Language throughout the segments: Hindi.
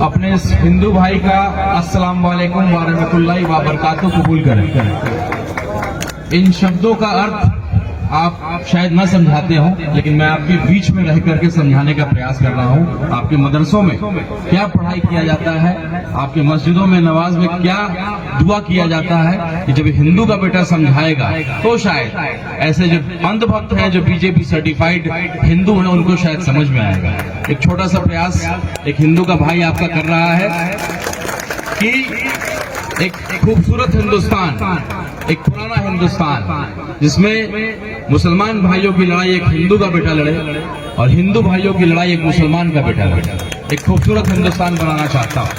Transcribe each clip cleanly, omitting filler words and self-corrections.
अपने इस हिंदू भाई का अस्सलाम वालेकुम व रहमतुल्लाहि व बरकातहू कबूल करें। इन शब्दों का अर्थ आप शायद न समझाते हो, लेकिन मैं आपके बीच में रह करके समझाने का प्रयास कर रहा हूँ। आपके मदरसों में क्या पढ़ाई किया जाता है, आपके मस्जिदों में नमाज में क्या दुआ किया जाता है, कि जब हिंदू का बेटा समझाएगा तो शायद ऐसे जो अंधभक्त हैं, जो बीजेपी सर्टिफाइड हिंदू हैं, उनको शायद समझ में आएगा। एक छोटा सा प्रयास एक हिंदू का भाई आपका कर रहा है कि एक खूबसूरत हिंदुस्तान, एक पुराना हिंदुस्तान जिसमें मुसलमान भाइयों की लड़ाई एक हिंदू का बेटा लड़े और हिंदू भाइयों की लड़ाई एक मुसलमान का बेटा लड़े, एक खूबसूरत हिंदुस्तान बनाना चाहता हूं।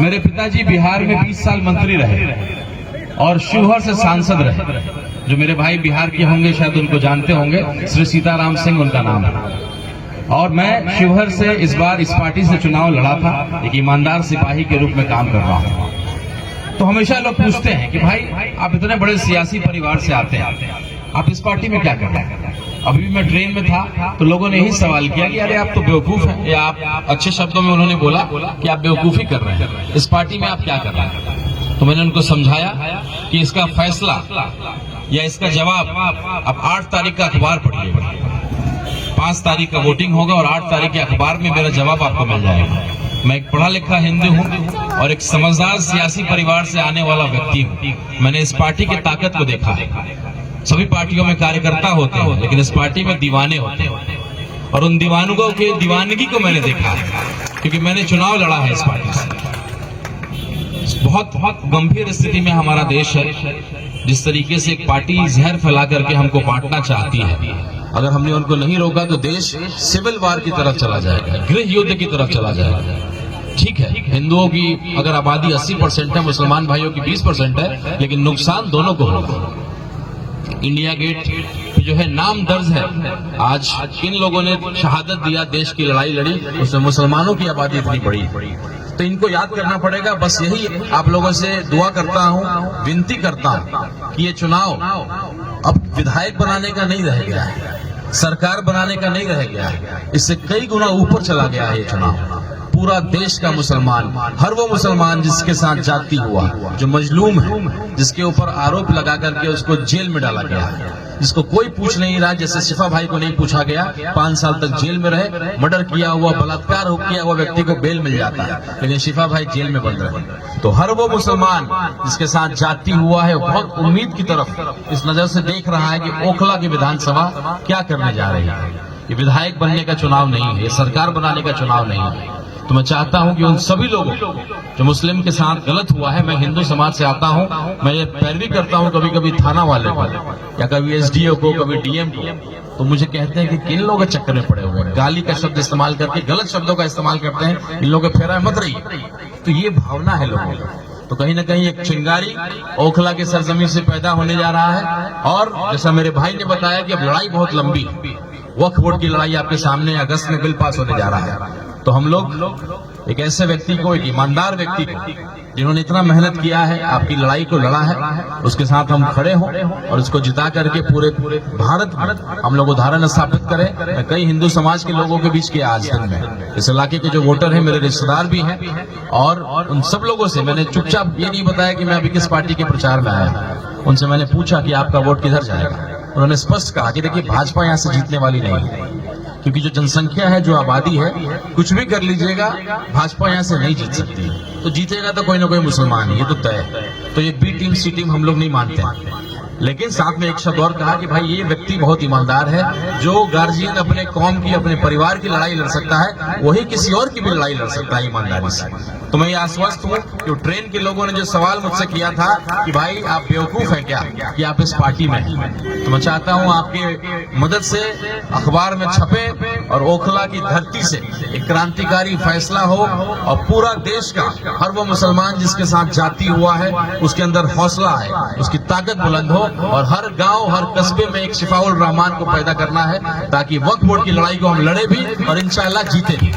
मेरे पिताजी बिहार में 20 साल मंत्री रहे और शिवहर से सांसद रहे। जो मेरे भाई बिहार के होंगे शायद उनको जानते होंगे, श्री सीताराम सिंह उनका नाम है। और मैं शिवहर से इस बार इस पार्टी से चुनाव लड़ा था, एक ईमानदार सिपाही के रूप में काम कर रहा हूं। तो हमेशा लोग पूछते हैं कि भाई आप इतने बड़े सियासी परिवार से आते हैं, आप इस पार्टी में क्या कर रहे हैं। अभी भी मैं ट्रेन में था तो लोगों ने यही सवाल किया कि अरे आप तो बेवकूफ हैं, या आप अच्छे शब्दों में उन्होंने बोला कि आप बेवकूफी कर रहे हैं, इस पार्टी में आप क्या कर रहे हैं। तो मैंने उनको समझाया कि इसका फैसला या इसका जवाब आप 8 तारीख का अखबार पढ़िएगा। 5 तारीख का वोटिंग होगा और 8 तारीख के अखबार में मेरा जवाब आपको मिल जाएगा। मैं एक पढ़ा लिखा हिंदू हूँ और एक समझदार सियासी परिवार से आने वाला व्यक्ति हूँ। मैंने इस पार्टी की ताकत को देखा है। सभी पार्टियों में कार्यकर्ता होते हैं, लेकिन इस पार्टी में दीवाने होते हैं, और उन दीवानों के दीवानगी को मैंने देखा है, क्योंकि मैंने चुनाव लड़ा है इस पार्टी से। बहुत गंभीर स्थिति में हमारा देश है। जिस तरीके से एक पार्टी जहर फैला करके हमको बांटना चाहती है, अगर हमने उनको नहीं रोका तो देश सिविल वार की तरफ चला जाएगा, गृह युद्ध की तरफ चला जाएगा। ठीक है, हिंदुओं की अगर आबादी 80% है, मुसलमान भाइयों की 20% है, लेकिन नुकसान दोनों को होगा। इंडिया गेट जो है नाम दर्ज है। आज किन लोगों ने शहादत दिया, देश की लड़ाई लड़ी, उसमें मुसलमानों की आबादी इतनी बड़ी, तो इनको याद करना पड़ेगा। बस यही आप लोगों से दुआ करता हूं, विनती करता हूं कि ये चुनाव अब विधायक बनाने का नहीं रह गया है, सरकार बनाने का नहीं रह गया है, इससे कई गुना ऊपर चला गया है ये चुनाव। पूरा देश का मुसलमान, हर वो मुसलमान जिसके साथ जाति हुआ, जो मजलूम है, जिसके ऊपर आरोप लगा करके उसको जेल में डाला गया है, जिसको कोई पूछ नहीं रहा, जैसे शिफा भाई को नहीं पूछा गया, 5 साल तक जेल में रहे, मर्डर किया हुआ, बलात्कार किया हुआ व्यक्ति को बेल मिल जाता है, लेकिन शिफा भाई जेल में बंद रहे। तो हर वो मुसलमान जिसके साथ जाति हुआ है बहुत उम्मीद की तरफ इस नजर से देख रहा है कि ओखला की विधानसभा क्या करने जा रही है। ये विधायक बनने का चुनाव नहीं है, ये सरकार बनाने का चुनाव नहीं है। तो मैं चाहता हूं कि उन सभी लोगों जो मुस्लिम के साथ गलत हुआ है, मैं हिंदू समाज से आता हूं, मैं ये पैरवी करता हूं कभी कभी थाना वाले को, या कभी एसडीओ को, कभी डीएम को, तो मुझे कहते हैं कि किन लोगों के चक्कर में पड़े हुए हैं, गाली का शब्द इस्तेमाल करके गलत शब्दों का इस्तेमाल करते हैं, इन लोगों के फेरा मत रहिए। तो ये भावना है लोगों की। तो कहीं ना कहीं एक चिंगारी ओखला के सरजमीन से पैदा होने जा रहा है। और जैसा मेरे भाई ने बताया कि अब लड़ाई बहुत लंबी, वक्फ बोर्ड की लड़ाई आपके सामने, अगस्त में बिल पास होने जा रहा है। तो हम लोग एक ऐसे व्यक्ति को, एक ईमानदार व्यक्ति को, जिन्होंने इतना मेहनत किया है, आपकी लड़ाई को लड़ा है, उसके साथ हम खड़े हों और उसको जिता करके पूरे भारत में हम लोग उदाहरण स्थापित करें। मैं कई हिंदू समाज के लोगों के बीच किया आज दिन में, इस इलाके के जो वोटर हैं मेरे रिश्तेदार भी हैं, और उन सब लोगों से मैंने चुपचाप ये नहीं बताया कि मैं अभी किस पार्टी के प्रचार में आया। उनसे मैंने पूछा कि आपका वोट किधर जाएगा। उन्होंने स्पष्ट कहा कि देखिए भाजपा यहाँ से जीतने वाली नहीं है, क्योंकि जो जनसंख्या है, जो आबादी है, कुछ भी कर लीजिएगा, भाजपा यहाँ से नहीं जीत सकती। तो जीतेगा तो कोई ना कोई मुसलमान है, ये तो तय है। तो ये बी टीम सी टीम हम लोग नहीं मानते हैं। लेकिन साथ में एक शब्द और कहा कि भाई ये व्यक्ति बहुत ईमानदार है, जो गार्जियन अपने कौम की, अपने परिवार की लड़ाई लड़ सकता है, वही किसी और की भी लड़ाई लड़ सकता है ईमानदारी से। तो मैं ये आश्वस्त हूँ कि ट्रेन के लोगों ने जो सवाल मुझसे किया था कि भाई आप बेवकूफ हैं क्या कि आप इस पार्टी में हैं, तो मैं चाहता हूँ आपके मदद से अखबार में छपे और ओखला की धरती से एक क्रांतिकारी फैसला हो, और पूरा देश का हर वो मुसलमान जिसके साथ जाति हुआ है उसके अंदर हौसला आए, उसकी ताकत बुलंद हो, और हर गांव, हर कस्बे में एक शिफाउल रहमान को पैदा करना है, ताकि वक्फ बोर्ड की लड़ाई को हम लड़े भी और इंशाअल्लाह जीते भी।